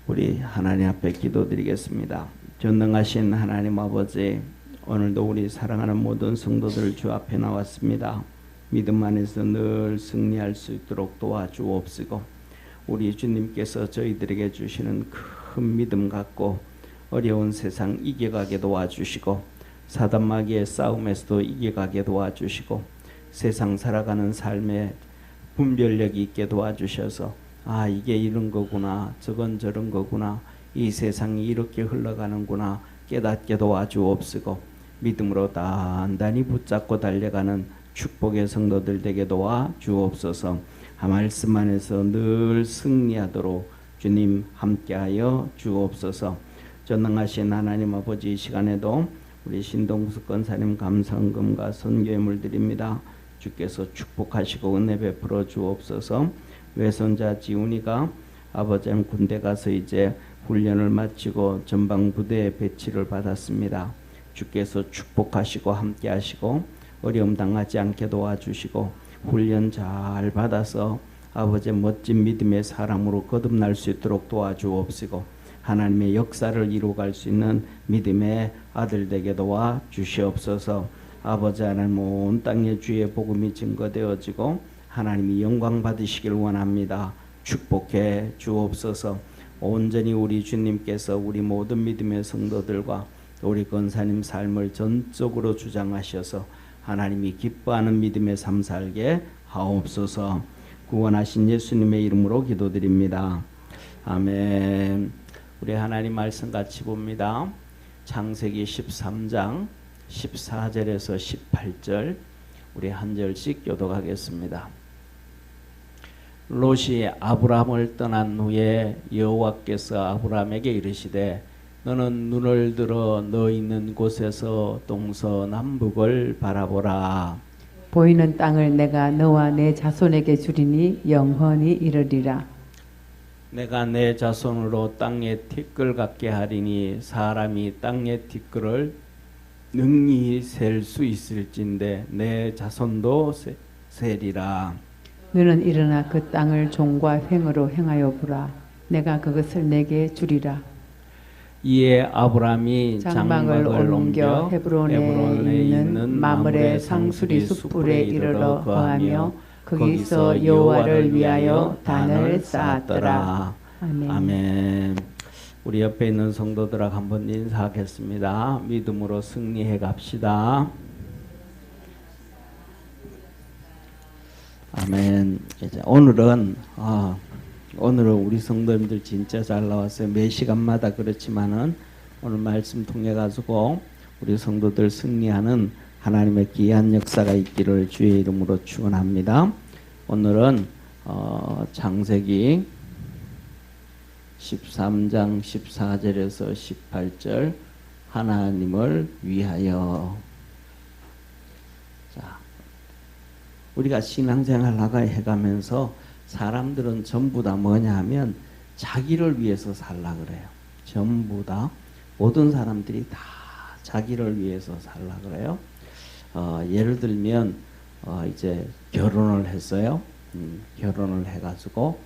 우리 하나님 앞에 기도드리겠습니다. 전능하신 하나님 아버지, 오늘도 우리 사랑하는 모든 성도들 주 앞에 나왔습니다. 믿음 안에서 늘 승리할 수 있도록 도와주옵시고, 우리 주님께서 저희들에게 주시는 큰 믿음 갖고 어려운 세상 이겨가게 도와주시고, 사단 마귀의 싸움에서도 이겨가게 도와주시고, 세상 살아가는 삶에 분별력이 있게 도와주셔서 이게 이런 거구나, 저건 저런 거구나, 이 세상이 이렇게 흘러가는구나 깨닫게 도와주옵시고, 믿음으로 단단히 붙잡고 달려가는 축복의 성도들 되게 도와주옵소서. 말씀 안에서 늘 승리하도록 주님 함께하여 주옵소서. 전능하신 하나님 아버지, 이 시간에도 우리 신동숙 권사님 감사헌금과 선교예물 드립니다. 주께서 축복하시고 은혜 베풀어 주옵소서. 외손자 지훈이가 아버지는 군대 가서 이제 훈련을 마치고 전방 부대에 배치를 받았습니다. 주께서 축복하시고 함께 하시고 어려움 당하지 않게 도와주시고 훈련 잘 받아서 아버지의 멋진 믿음의 사람으로 거듭날 수 있도록 도와주옵시고, 하나님의 역사를 이루어갈 수 있는 믿음의 아들 되게 도와주시옵소서. 아버지 하나님, 온 땅에 주의 복음이 증거되어지고 하나님이 영광 받으시길 원합니다. 축복해 주옵소서. 온전히 우리 주님께서 우리 모든 믿음의 성도들과 우리 권사님 삶을 전적으로 주장하셔서 하나님이 기뻐하는 믿음의 삶 살게 하옵소서. 구원하신 예수님의 이름으로 기도드립니다. 아멘. 우리 하나님 말씀 같이 봅니다. 창세기 13장 14절에서 18절 우리 한 절씩 교독하겠습니다. 롯이 아브라함을 떠난 후에 여호와께서 아브라함에게 이르시되, 너는 눈을 들어 너 있는 곳에서 동서남북을 바라보라. 보이는 땅을 내가 너와 내 자손에게 주리니 영원히 이르리라. 내가 내 자손으로 땅에 티끌 같게 하리니 사람이 땅의 티끌을 능히 셀 수 있을진데 내 자손도 세리라. 너는 일어나 그 땅을 종과 횡으로 행하여 보라. 내가 그것을 내게 주리라. 이에 아브라함이 장막을 옮겨 헤브론에 있는 마므레 상수리 숲불에 이르러 거하며 거기서 여호와를 위하여 단을 쌓았더라. 아멘. 아멘. 우리 옆에 있는 성도들하고 한번 인사하겠습니다. 믿음으로 승리해 갑시다. 아멘. 이제 오늘은 우리 성도님들 진짜 잘 나왔어요. 매 시간마다 그렇지만은 오늘 말씀 통해 가지고 우리 성도들 승리하는 하나님의 귀한 역사가 있기를 주의 이름으로 축원합니다. 오늘은 창세기 13장 14절에서 18절 하나님을 위하여. 자, 우리가 신앙생활 해가면서 사람들은 전부 다 뭐냐 하면 자기를 위해서 살라 그래요. 전부 다 모든 사람들이 다 자기를 위해서 살라 그래요. 예를 들면 이제 결혼을 했어요. 결혼을 해가지고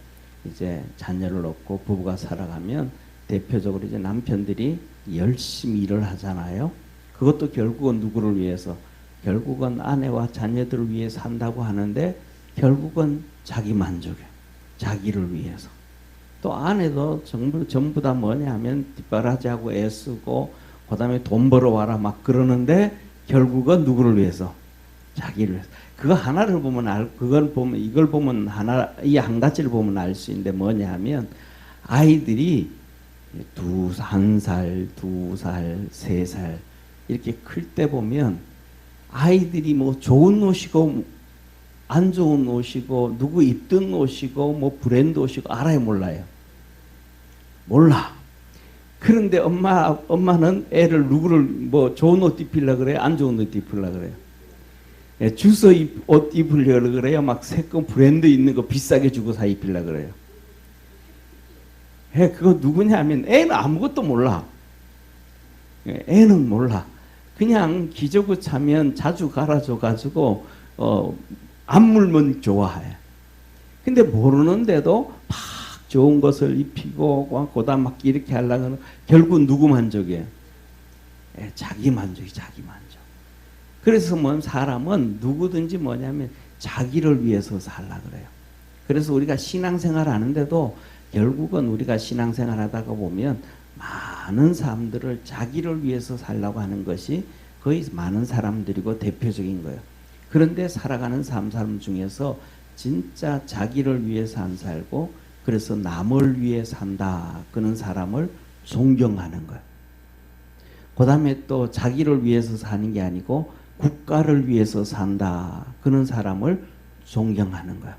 이제 자녀를 얻고 부부가 살아가면 대표적으로 이제 남편들이 열심히 일을 하잖아요. 그것도 결국은 누구를 위해서? 결국은 아내와 자녀들을 위해 산다고 하는데 결국은 자기 만족에, 자기를 위해서. 또 아내도 전부 다 뭐냐 하면 뒷바라지하고 애쓰고 그 다음에 돈 벌어와라 막 그러는데 결국은 누구를 위해서? 자기를 위해서. 그거 하나를 보면 이걸 보면 이 한 가지를 보면 알 수 있는데 뭐냐 하면 아이들이 1살, 2살, 3살 이렇게 클 때 보면 아이들이 뭐 좋은 옷이고 안 좋은 옷이고 누구 입던 옷이고 뭐 브랜드 옷이고 알아요, 몰라요? 몰라. 그런데 엄마는 애를 누구를 뭐 좋은 옷 입히려 그래요? 안 좋은 옷 입히려 그래요? 주서 옷 입으려고 그래요? 막 새콤 브랜드 있는 거 비싸게 주고 사 입히려 그래요? 그거 누구냐 하면 애는 아무것도 몰라. 애는 몰라. 그냥 기저귀 차면 자주 갈아줘 가지고 안 물면 좋아해. 근데 모르는데도 막 좋은 것을 입히고 그다 막 이렇게 하려면 결국 누구 만족이에요? 자기 만족이 자기 만족. 그래서 뭐 사람은 누구든지 뭐냐면 자기를 위해서 살라 그래요. 그래서 우리가 신앙생활 하는데도 결국은 우리가 신앙생활 하다가 보면 많은 사람들을 자기를 위해서 살라고 하는 것이 거의 많은 사람들이고 대표적인 거예요. 그런데 살아가는 사람 중에서 진짜 자기를 위해서 안 살고 그래서 남을 위해 산다 그런 사람을 존경하는 거예요. 그 다음에 또 자기를 위해서 사는 게 아니고 국가를 위해서 산다 그런 사람을 존경하는 거예요.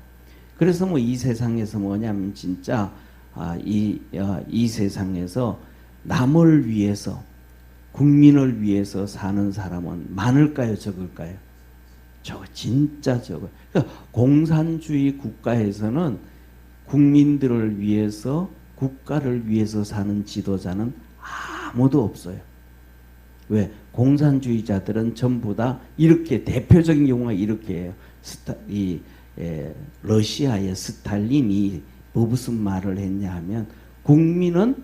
그래서 뭐 이 세상에서 뭐냐면 진짜 이 세상에서 남을 위해서 국민을 위해서 사는 사람은 많을까요 적을까요? 진짜 적어요. 그러니까 공산주의 국가에서는 국민들을 위해서 국가를 위해서 사는 지도자는 아무도 없어요. 왜? 공산주의자들은 전부 다 이렇게 대표적인 경우가 이렇게 해요. 러시아의 스탈린이 무슨 말을 했냐 하면 국민은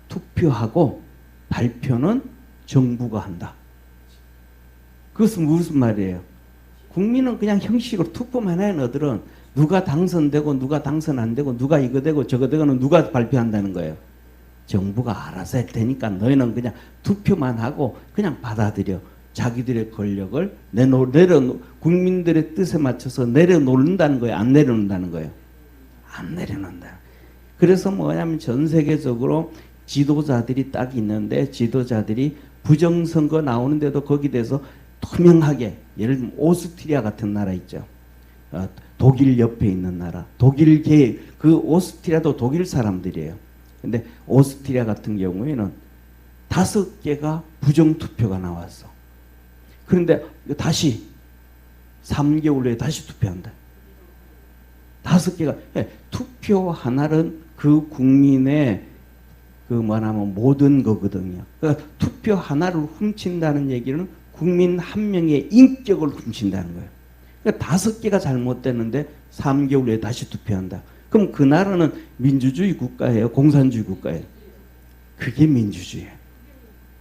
투표하고 발표는 정부가 한다. 그것은 무슨 말이에요? 국민은 그냥 형식으로 투표만 해. 너들은 누가 당선되고 누가 당선 안 되고 누가 이거 되고 저거 되고는 누가 발표한다는 거예요. 정부가 알아서 할 테니까 너희는 그냥 투표만 하고 그냥 받아들여. 자기들의 권력을 국민들의 뜻에 맞춰서 내려놓는다는 거예요. 안 내려놓는다는 거예요. 안 내려놓는다. 그래서 뭐냐면 전 세계적으로 지도자들이 딱 있는데 지도자들이 부정선거 나오는데도 거기 대해서 투명하게 예를 들면 오스트리아 같은 나라 있죠. 독일 옆에 있는 나라. 독일계 그 오스트리아도 독일 사람들이에요. 근데 오스트리아 같은 경우에는 5개가 부정투표가 나왔어. 그런데 다시 3개월 후에 다시 투표한다. 5개가 투표 하나는 그 국민의 그 뭐냐면 모든 거거든요. 그러니까 투표 하나를 훔친다는 얘기는 국민 한 명의 인격을 훔친다는 거예요. 그러니까 5개가 잘못됐는데 3개월 후에 다시 투표한다. 그럼 그 나라는 민주주의 국가예요? 공산주의 국가예요? 그게 민주주의예요.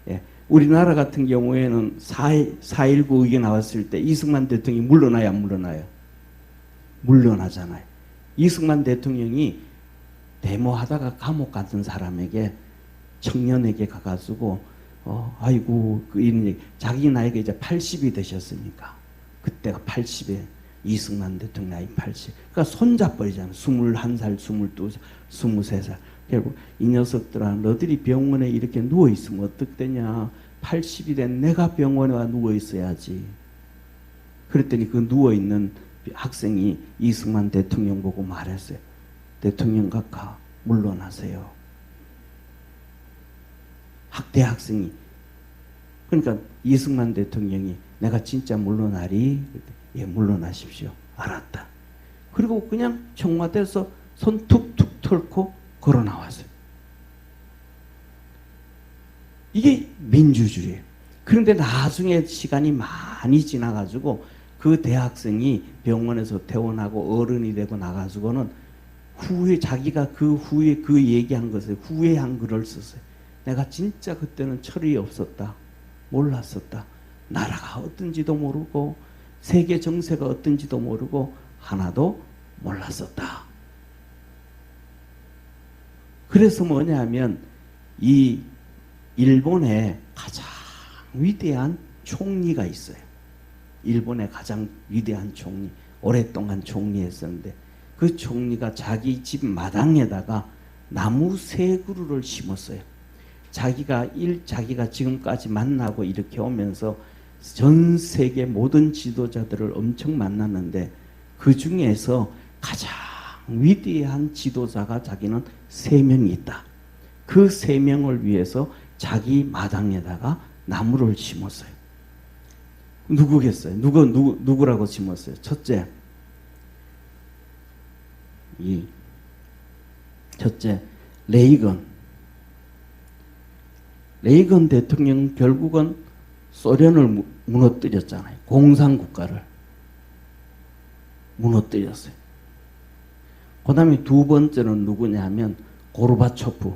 예. 우리나라 같은 경우에는 4.19 의견 나왔을 때 이승만 대통령이 물러나요? 안 물러나요? 물러나잖아요. 이승만 대통령이 데모하다가 감옥 갔던 사람에게 청년에게 가가지고 아이고 이런 얘기 자기 나이가 이제 80이 되셨으니까 그때가 80에 이승만 대통령 나이 80. 그러니까 손잡버리잖아. 21살, 22살, 23살. 결국 이 녀석들아 너들이 병원에 이렇게 누워있으면 어떡되냐. 80이 된 내가 병원에 와 누워있어야지. 그랬더니 그 누워있는 학생이 이승만 대통령 보고 말했어요. 대통령 각하 물러나세요. 학대 학생이. 그러니까 이승만 대통령이 내가 진짜 물러나리? 예, 물러나십시오. 알았다. 그리고 그냥 청와대에서 손 툭툭 털고 걸어 나왔어요. 이게 민주주의예요. 그런데 나중에 시간이 많이 지나가지고 그 대학생이 병원에서 퇴원하고 어른이 되고 나가지고는 후에 자기가 그 후에 그 얘기한 것을 후회한 글을 썼어요. 내가 진짜 그때는 철이 없었다. 몰랐었다. 나라가 어떤지도 모르고 세계 정세가 어떤지도 모르고 하나도 몰랐었다. 그래서 뭐냐면 이 일본에 가장 위대한 총리가 있어요. 일본의 가장 위대한 총리, 오랫동안 총리했었는데 그 총리가 자기 집 마당에다가 나무 3그루를 심었어요. 자기가 지금까지 만나고 이렇게 오면서 전 세계 모든 지도자들을 엄청 만났는데 그 중에서 가장 위대한 지도자가 자기는 3명이 있다. 그 3명을 위해서 자기 마당에다가 나무를 심었어요. 누구겠어요? 누구라고 심었어요? 첫째, 레이건 대통령 결국은 소련을 무너뜨렸잖아요. 공산국가를 무너뜨렸어요. 그 다음에 두 번째는 누구냐 하면 고르바초프.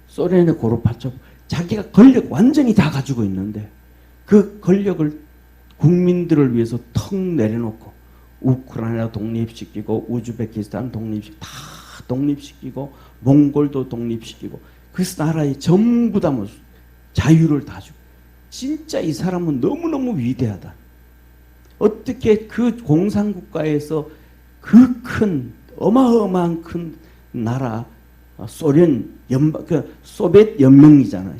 소련의 고르바초프. 자기가 권력 완전히 다 가지고 있는데 그 권력을 국민들을 위해서 턱 내려놓고 우크라이나 독립시키고 우즈베키스탄 다 독립시키고 몽골도 독립시키고 그 나라에 전부 다 뭐 자유를 다 주고 진짜 이 사람은 너무너무 위대하다. 어떻게 그 공산국가에서 그 큰 어마어마한 큰 나라 소련 연방 그 소비에트 연맹이잖아요.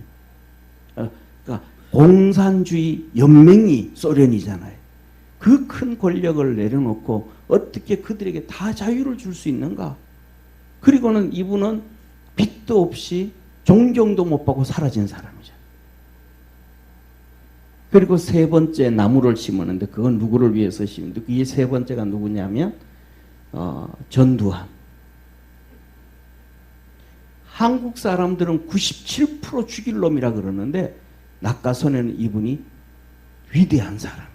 그러니까 공산주의 연맹이 소련이잖아요. 그 큰 권력을 내려놓고 어떻게 그들에게 다 자유를 줄 수 있는가? 그리고는 이분은 빚도 없이 존경도 못 받고 사라진 사람이죠. 그리고 세 번째 나무를 심었는데 그건 누구를 위해서 심는데 이 세 번째가 누구냐면 전두환. 한국 사람들은 97% 죽일 놈이라 그러는데 낙가선에는 이분이 위대한 사람이에요.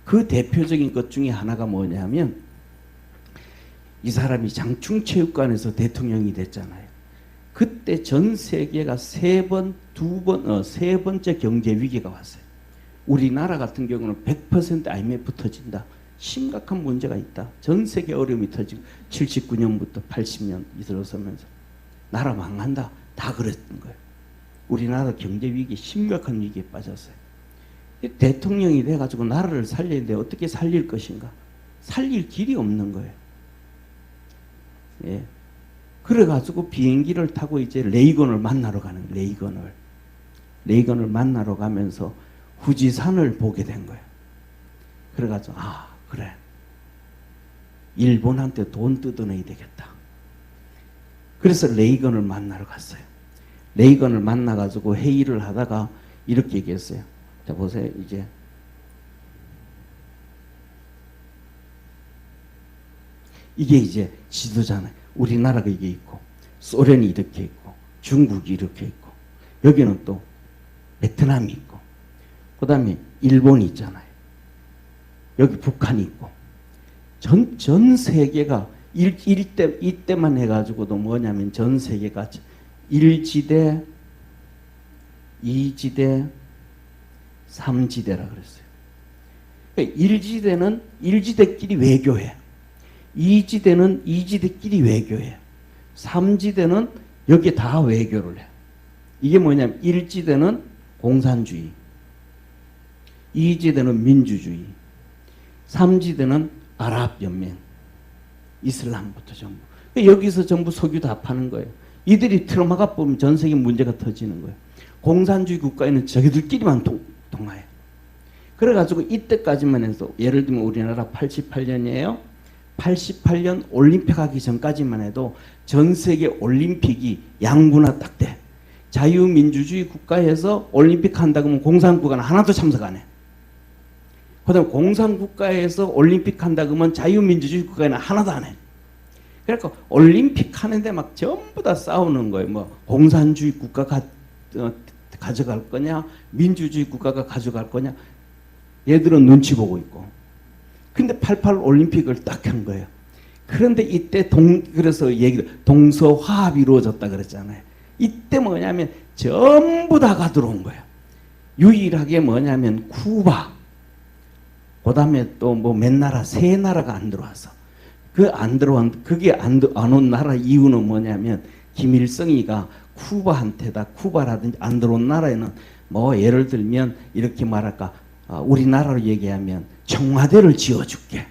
그 대표적인 것 중에 하나가 뭐냐면 이 사람이 장충체육관에서 대통령이 됐잖아요. 그때 전 세계가 세 번째 경제 위기가 왔어요. 우리나라 같은 경우는 100% IMF 터진다. 심각한 문제가 있다. 전 세계 어려움이 터지고 79년부터 80년 들어서면서 나라 망한다. 다 그랬던 거예요. 우리나라 경제 위기 심각한 위기에 빠졌어요. 대통령이 돼가지고 나라를 살리는데 어떻게 살릴 것인가? 살릴 길이 없는 거예요. 예. 그래가지고 비행기를 타고 이제 레이건을 만나러 가는 거예요. 레이건을 만나러 가면서 후지산을 보게 된 거예요. 그래가지고 그래. 일본한테 돈 뜯어내야 되겠다. 그래서 레이건을 만나러 갔어요. 레이건을 만나가지고 회의를 하다가 이렇게 얘기했어요. 자, 보세요. 이게 이제 지도잖아요. 우리나라가 이게 있고, 소련이 이렇게 있고, 중국이 이렇게 있고, 여기는 또 베트남이 있고, 그 다음에 일본이 있잖아요. 여기 북한이 있고, 전 세계가 이때만 해가지고도 뭐냐면 전 세계가 1지대, 2지대, 3지대라 그랬어요. 그러니까 1지대는 1지대끼리 외교해. 2지대는 2지대끼리 외교해. 3지대는 여기에 다 외교를 해. 이게 뭐냐면 1지대는 공산주의, 2지대는 민주주의, 3지대는 아랍연맹, 이슬람부터 전부. 여기서 전부 석유 다 파는 거예요. 이들이 트라우마가 보면 전 세계 문제가 터지는 거예요. 공산주의 국가에는 자기들끼리만 통화해요. 그래가지고 이때까지만 해서 예를 들면 우리나라 88년이에요. 88년 올림픽 하기 전까지만 해도 전 세계 올림픽이 양분화 딱 돼. 자유민주주의 국가에서 올림픽 한다고 하면 공산국가는 하나도 참석 안 해. 그 다음에 공산국가에서 올림픽 한다고 하면 자유민주주의 국가에는 하나도 안 해. 그러니까 올림픽 하는데 막 전부 다 싸우는 거예요. 뭐 공산주의 국가가 가져갈 거냐, 민주주의 국가가 가져갈 거냐. 얘들은 눈치 보고 있고. 근데 88 올림픽을 딱 한 거예요. 그런데 이때 그래서 동서화합이 이루어졌다 그랬잖아요. 이때 뭐냐면 전부 다가 들어온 거예요. 유일하게 뭐냐면 쿠바, 그 다음에 또 뭐 몇 나라, 세 나라가 안 들어와서. 그게 안 온 나라 이유는 뭐냐면 김일성이가 쿠바라든지 안 들어온 나라에는 뭐 예를 들면 이렇게 말할까, 우리나라로 얘기하면 청와대를 지어줄게.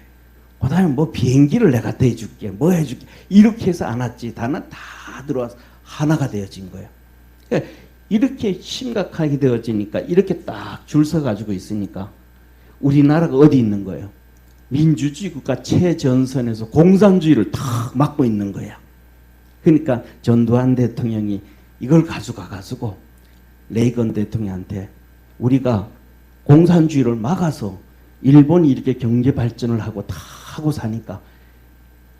그 다음에 뭐 비행기를 내가 대줄게. 뭐 해줄게. 이렇게 해서 안 왔지. 다는 다 들어와서 하나가 되어진 거예요. 그러니까 이렇게 심각하게 되어지니까 이렇게 딱 줄 서가지고 있으니까 우리나라가 어디 있는 거예요? 민주주의 국가 최전선에서 공산주의를 탁 막고 있는 거야. 그러니까 전두환 대통령이 이걸 가지고 레이건 대통령한테 우리가 공산주의를 막아서 일본이 이렇게 경제 발전을 하고 다 하고 사니까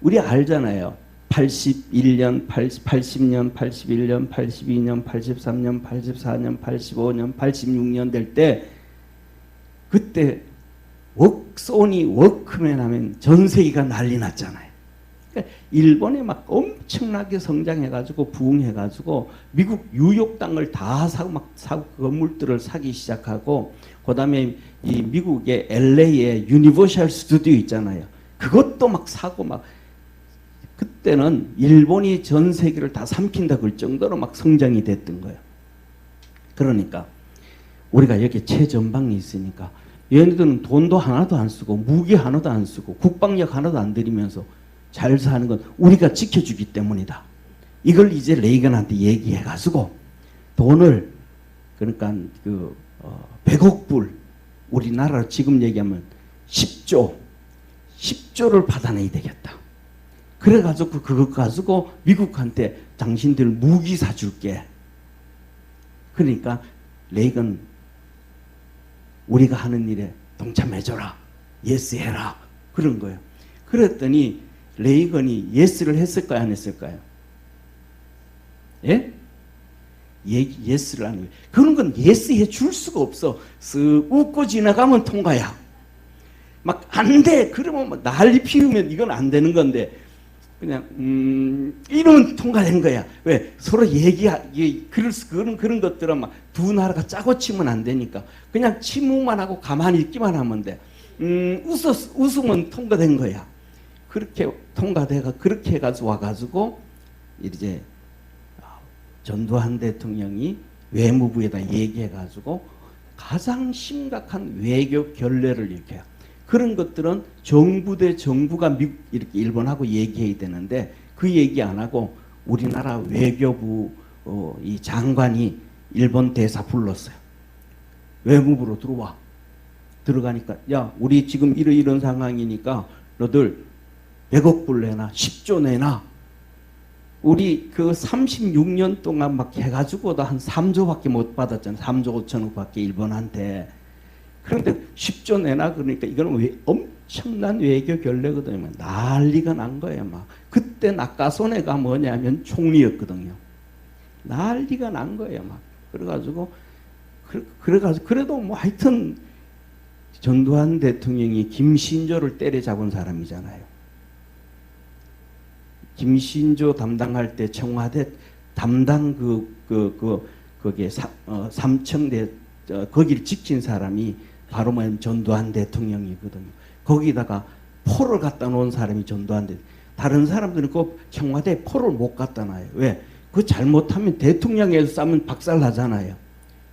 우리 알잖아요. 81년, 80년, 81년, 82년, 83년, 84년, 85년, 86년 될 때 그때 소니 워크맨 하면 전 세계가 난리 났잖아요. 그러니까 일본에 막 엄청나게 성장해가지고 부흥해가지고 미국 뉴욕 땅을 다 사고 막 사고 건물들을 사기 시작하고 그다음에 이 미국의 LA에 유니버셜 스튜디오 있잖아요. 그것도 막 사고 막 그때는 일본이 전 세계를 다 삼킨다 그럴 정도로 막 성장이 됐던 거예요. 그러니까 우리가 여기 최전방이 있으니까 얘네들은 돈도 하나도 안 쓰고 무기 하나도 안 쓰고 국방력 하나도 안 들이면서 잘 사는 건 우리가 지켜주기 때문이다. 이걸 이제 레이건한테 얘기해가지고 돈을 그러니까 100억 불 우리나라 지금 얘기하면 10조를 받아내야 되겠다. 그래가지고 그거 가지고 미국한테 당신들 무기 사줄게. 그러니까 레이건 우리가 하는 일에 동참해줘라. 예스 해라. 그런 거예요. 그랬더니 레이건이 예스를 했을까요? 안 했을까요? 예? 예스를 하는 거예요. 그런 건 예스 해줄 수가 없어. 쓱 웃고 지나가면 통과야. 막 안 돼. 그러면 막 난리 피우면 이건 안 되는 건데 그냥 이러면 통과된 거야. 왜? 서로 그런 것들은 막 두 나라가 짜고 치면 안 되니까 그냥 침묵만 하고 가만히 있기만 하면 돼. 웃으면 통과된 거야. 그렇게 통과돼가 그렇게 해가지고 와가지고 이제 전두환 대통령이 외무부에다 얘기해가지고 가장 심각한 외교 결례를 일으켜요. 그런 것들은 정부 대 정부가 미국 이렇게 일본하고 얘기해야 되는데 그 얘기 안 하고 우리나라 외교부 이 장관이 일본 대사 불렀어요. 외무부로 들어와. 들어가니까 야 우리 지금 이런 상황이니까 너들 100억 불 내놔 10조 내놔. 우리 그 36년 동안 막 해가지고도 한 3조밖에 못 받았잖아. 3조 5천억밖에 일본한테. 그런데 10조 내놔 그러니까 이거는 엄청난 외교 결례거든요. 난리가 난 거예요. 막 그때 낙가소네가 뭐냐면 총리였거든요. 난리가 난 거예요. 막 그래가지고 그래도 뭐 하여튼 전두환 대통령이 김신조를 때려잡은 사람이잖아요. 김신조 담당할 때 청와대 담당 거기에 삼청대 거기를 지킨 사람이 바로 뭐냐면 전두환 대통령이거든요. 거기다가 포를 갖다 놓은 사람이 전두환 대통령. 다른 사람들은 그 청와대에 포를 못 갖다 놔요. 왜? 그 잘못하면 대통령에서 싸면 박살나잖아요.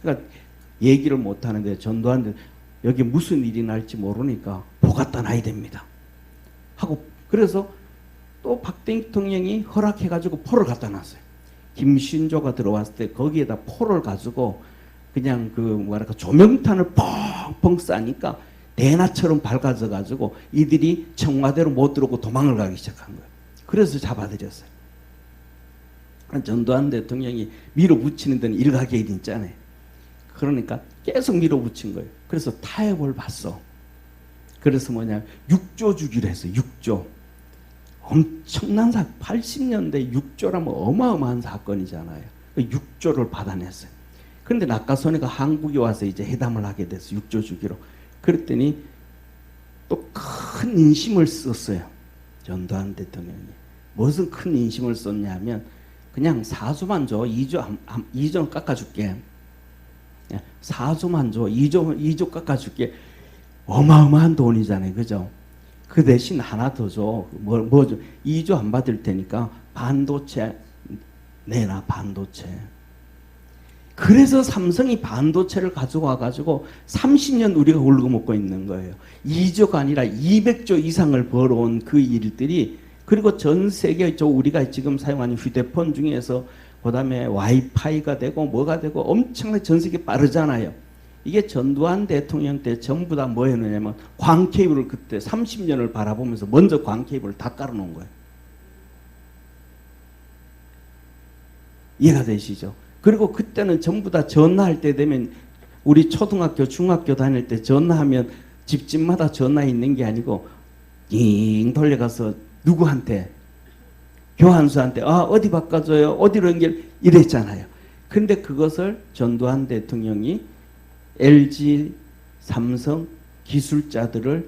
그러니까 얘기를 못 하는데 전두환 대통령 여기 무슨 일이 날지 모르니까 포 갖다 놔야 됩니다. 하고 그래서 또 박 대통령이 허락해가지고 포를 갖다 놨어요. 김신조가 들어왔을 때 거기에다 포를 가지고 그냥 조명탄을 펑펑 쏴니까 대나처럼 밝아져가지고 이들이 청와대로 못 들어오고 도망을 가기 시작한 거예요. 그래서 잡아들였어요. 전두환 대통령이 밀어붙이는 데는 일가견이 있잖아요. 그러니까 계속 밀어붙인 거예요. 그래서 타협을 봤어. 그래서 뭐냐 6조 주기로 했어요. 6조. 엄청난 80년대 6조라면 어마어마한 사건이잖아요. 6조를 받아냈어요. 그런데 낙가소네가 한국에 와서 이제 회담을 하게 됐어요. 6조 주기로. 그랬더니 또 큰 인심을 썼어요. 전두환 대통령이. 무슨 큰 인심을 썼냐면 그냥 4조만 줘. 2조 깎아줄게. 4조만 줘. 2조 깎아줄게. 어마어마한 돈이잖아요. 그죠? 그 대신 하나 더 줘. 뭐 줘? 2조 안 받을 테니까 반도체 내놔. 반도체. 그래서 삼성이 반도체를 가져와가지고 30년 우리가 울고 먹고 있는 거예요. 2조가 아니라 200조 이상을 벌어온 그 일들이 그리고 전 세계 우리가 지금 사용하는 휴대폰 중에서 그다음에 와이파이가 되고 뭐가 되고 엄청나게 전 세계 빠르잖아요. 이게 전두환 대통령 때 전부 다 뭐 했느냐면 광 케이블을 그때 30년을 바라보면서 먼저 광 케이블을 다 깔아놓은 거예요. 이해가 되시죠? 그리고 그때는 전부 다 전화할 때 되면 우리 초등학교, 중학교 다닐 때 전화하면 집집마다 전화 있는 게 아니고 띵 돌려가서 누구한테 교환수한테 어디 바꿔줘요 어디로 연결 이랬잖아요. 근데 그것을 전두환 대통령이 LG, 삼성, 기술자들을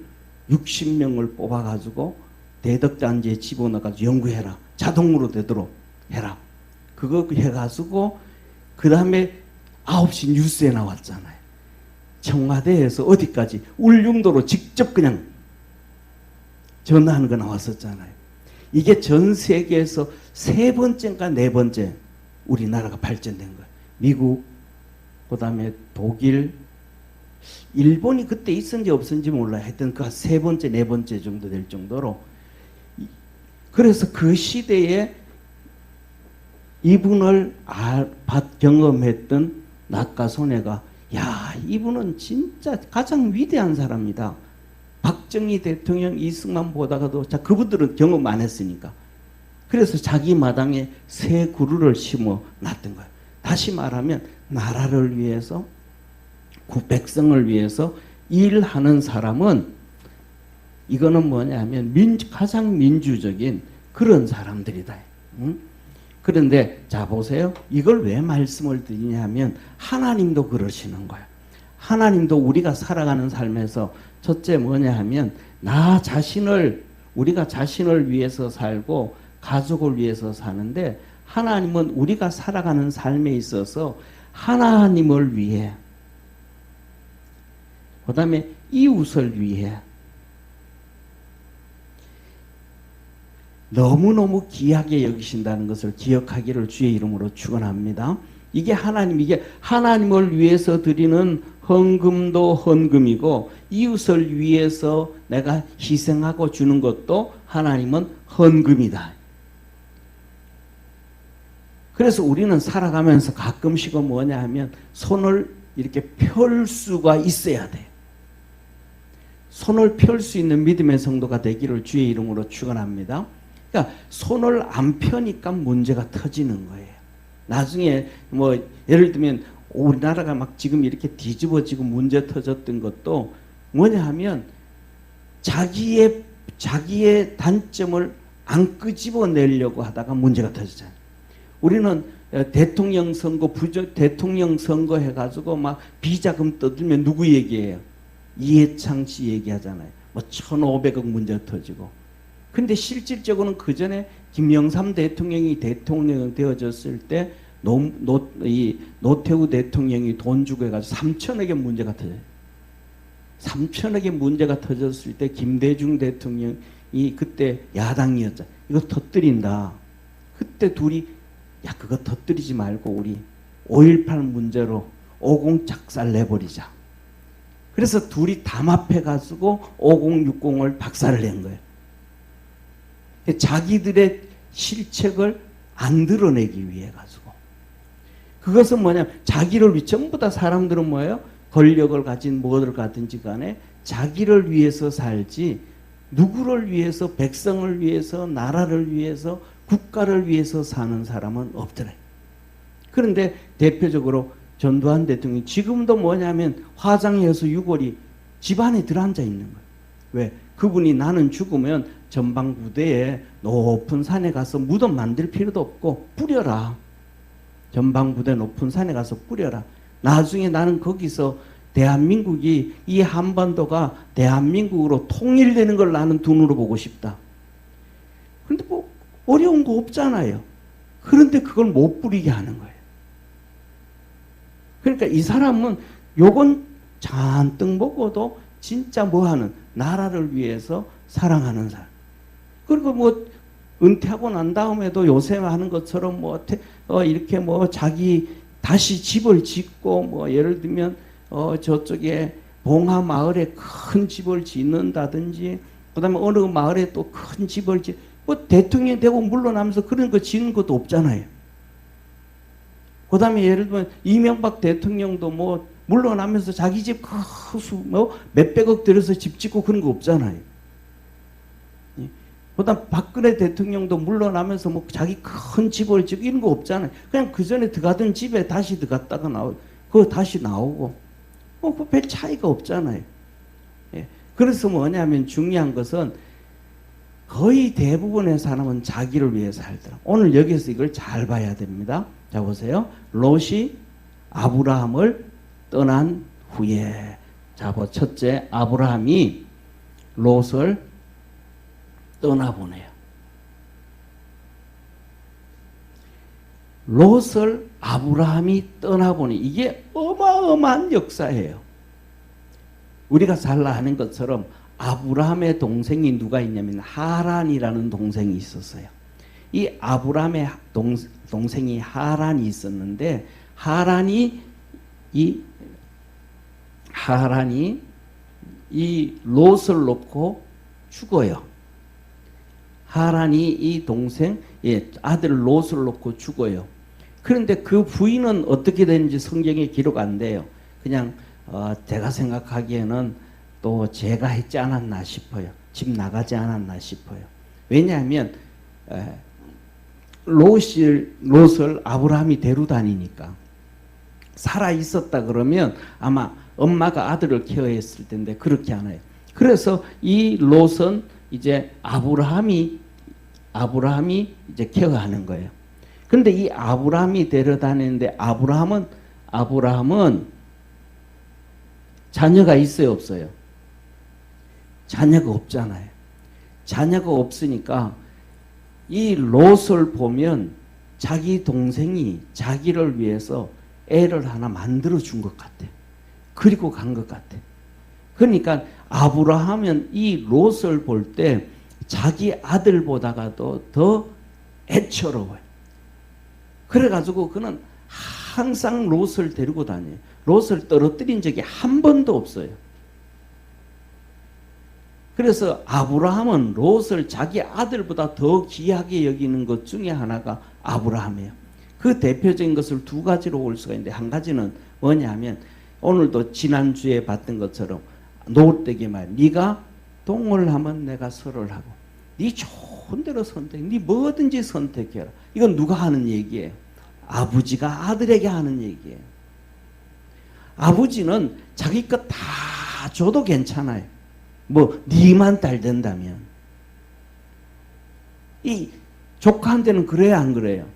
60명을 뽑아가지고 대덕단지에 집어넣어가지고 연구해라. 자동으로 되도록 해라. 그거 해가지고 그 다음에 9시 뉴스에 나왔잖아요. 청와대에서 어디까지 울릉도로 직접 그냥 전화하는 거 나왔었잖아요. 이게 전 세계에서 3번째인가 4번째 우리나라가 발전된 거예요. 미국, 그 다음에 독일, 일본이 그때 있었는지 없었는지 몰라요. 하여튼 그 3번째, 4번째 정도 될 정도로. 그래서 그 시대에 이분을 경험했던 낙가소내가 야, 이분은 진짜 가장 위대한 사람이다. 박정희 대통령, 이승만 보다가도 자, 그분들은 경험 안 했으니까. 그래서 자기 마당에 새 그루를 심어 놨던 거예요. 다시 말하면 나라를 위해서, 백성을 위해서 일하는 사람은 이거는 뭐냐면 가장 민주적인 그런 사람들이다. 응? 그런데 자 보세요. 이걸 왜 말씀을 드리냐면 하나님도 그러시는 거예요. 하나님도 우리가 살아가는 삶에서 첫째 뭐냐 하면 우리가 자신을 위해서 살고 가족을 위해서 사는데 하나님은 우리가 살아가는 삶에 있어서 하나님을 위해 그 다음에 이웃을 위해 너무너무 귀하게 여기신다는 것을 기억하기를 주의 이름으로 축원합니다. 이게 하나님을 위해서 드리는 헌금도 헌금이고 이웃을 위해서 내가 희생하고 주는 것도 하나님은 헌금이다. 그래서 우리는 살아가면서 가끔씩은 뭐냐 하면 손을 이렇게 펼 수가 있어야 돼. 손을 펼 수 있는 믿음의 성도가 되기를 주의 이름으로 축원합니다. 그러니까 손을 안 펴니까 문제가 터지는 거예요. 나중에 뭐 예를 들면 우리나라가 막 지금 이렇게 뒤집어지고 문제 터졌던 것도 뭐냐 하면 자기의 단점을 안 끄집어내려고 하다가 문제가 터지잖아요. 우리는 대통령 선거 해가지고 막 비자금 떠들면 누구 얘기해요? 이해창 씨 얘기하잖아요. 뭐 1,500억 문제 터지고. 근데 실질적으로는 그 전에 김영삼 대통령이 대통령 되어졌을 때 노태우 대통령이 돈 주고 해가지고 3천억의 문제가 터져요. 3천억의 문제가 터졌을 때 김대중 대통령이 그때 야당이었잖아. 이거 터뜨린다. 그때 둘이 야 그거 터뜨리지 말고 우리 5.18 문제로 50 작살 내버리자. 그래서 둘이 담합해가지고 5060을 박살을 낸 거예요. 자기들의 실책을 안 드러내기 위해 가지고. 그것은 뭐냐면 자기를 위해 전부 다 사람들은 뭐예요? 권력을 가진 뭐를 가든지 간에 자기를 위해서 살지 누구를 위해서 백성을 위해서 나라를 위해서 국가를 위해서 사는 사람은 없더래. 그런데 대표적으로 전두환 대통령이 지금도 뭐냐면 화장해서 유골이 집안에 들어앉아 있는 거예요. 왜? 그분이 나는 죽으면 전방부대에 높은 산에 가서 무덤 만들 필요도 없고 뿌려라. 전방부대 높은 산에 가서 뿌려라. 나중에 나는 거기서 대한민국이 이 한반도가 대한민국으로 통일되는 걸 나는 두 눈으로 보고 싶다. 그런데 뭐 어려운 거 없잖아요. 그런데 그걸 못 부리게 하는 거예요. 그러니까 이 사람은 요건 잔뜩 먹어도 진짜 뭐하는 나라를 위해서 사랑하는 사람. 그리고 뭐 은퇴하고 난 다음에도 요새 하는 것처럼 뭐 이렇게 뭐 자기 다시 집을 짓고 뭐 예를 들면 저쪽에 봉하 마을에 큰 집을 짓는다든지 그다음에 어느 마을에 또 큰 집을 뭐 대통령이 되고 물러나면서 그런 거 짓는 것도 없잖아요. 그다음에 예를 들면 이명박 대통령도 뭐 물러나면서 자기 집 뭐 몇백억 들여서 집 짓고 그런 거 없잖아요. 그다음 박근혜 대통령도 물러나면서 뭐 자기 큰 집을 짓고 이런 거 없잖아요. 그냥 그 전에 들어가던 집에 다시 들어갔다가 그거 다시 나오고 뭐 별 차이가 없잖아요. 예. 그래서 뭐냐면 중요한 것은 거의 대부분의 사람은 자기를 위해 살더라. 오늘 여기서 이걸 잘 봐야 됩니다. 자 보세요. 롯이 아브라함을 떠난 후에 자, 첫째, 아브라함이 롯을 떠나보내요. 롯을 아브라함이 떠나보니 이게 어마어마한 역사예요. 우리가 잘 아는 것처럼 아브라함의 동생이 누가 있냐면 하란이라는 동생이 있었어요. 이 아브라함의 동생이 하란이 있었는데 하란이 이 롯을 놓고 죽어요. 하란이 이 동생 아들 롯을 놓고 죽어요. 그런데 그 부인은 어떻게 되는지 성경에 기록 안 돼요. 그냥 제가 생각하기에는 또 제가 했지 않았나 싶어요. 집 나가지 않았나 싶어요. 왜냐하면 롯을 아브라함이 데려다니니까 살아 있었다 그러면 아마 엄마가 아들을 케어했을 텐데 그렇게 안 해요. 그래서 이 롯은 이제 아브라함이 이제 케어하는 거예요. 근데 이 아브라함이 데려다니는데 아브라함은 자녀가 있어요, 없어요? 자녀가 없잖아요. 자녀가 없으니까 이 롯을 보면 자기 동생이 자기를 위해서 애를 하나 만들어 준 것 같아. 그리고 간 것 같아. 그러니까 아브라함은 이 롯을 볼 때 자기 아들보다가도 더 애처로워요. 그래가지고 그는 항상 롯을 데리고 다녀요. 롯을 떨어뜨린 적이 한 번도 없어요. 그래서 아브라함은 롯을 자기 아들보다 더 귀하게 여기는 것 중에 하나가 아브라함이에요. 그 대표적인 것을 두 가지로 볼 수가 있는데 한 가지는 뭐냐 하면 오늘도 지난주에 봤던 것처럼 롯에게 말 네가 동을 하면 내가 설을 하고 네 좋은 대로 네 뭐든지 선택해라. 이건 누가 하는 얘기예요? 아버지가 아들에게 하는 얘기예요. 아버지는 자기 것 다 줘도 괜찮아요. 뭐 니만 잘 된다면. 이 조카한테는 그래야 안 그래요?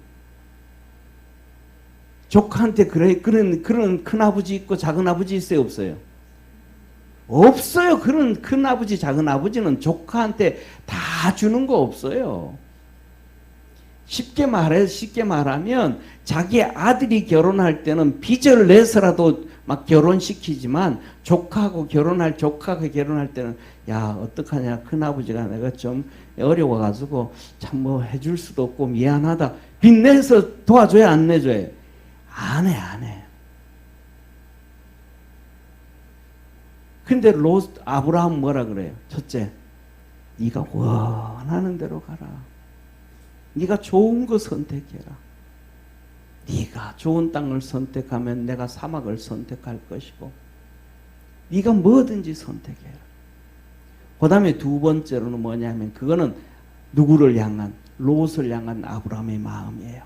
조카한테 그런 큰 아버지 있고 작은 아버지 있어요, 없어요? 없어요. 그런 큰 아버지, 작은 아버지는 조카한테 다 주는 거 없어요. 쉽게 말하면 자기 아들이 결혼할 때는 빚을 내서라도 막 결혼시키지만 조카가 결혼할 때는 야 어떡하냐 큰아버지가 내가 좀 어려워가지고 참 뭐 해줄 수도 없고 미안하다. 빚 내서 도와줘야 안 내줘요? 안 해. 근데 아브라함 뭐라 그래요? 첫째, 네가 원하는 대로 가라. 네가 좋은 거 선택해라. 네가 좋은 땅을 선택하면 내가 사막을 선택할 것이고 네가 뭐든지 선택해라. 그 다음에 두 번째로는 뭐냐면 그거는 누구를 향한? 롯을 향한 아브라함의 마음이에요.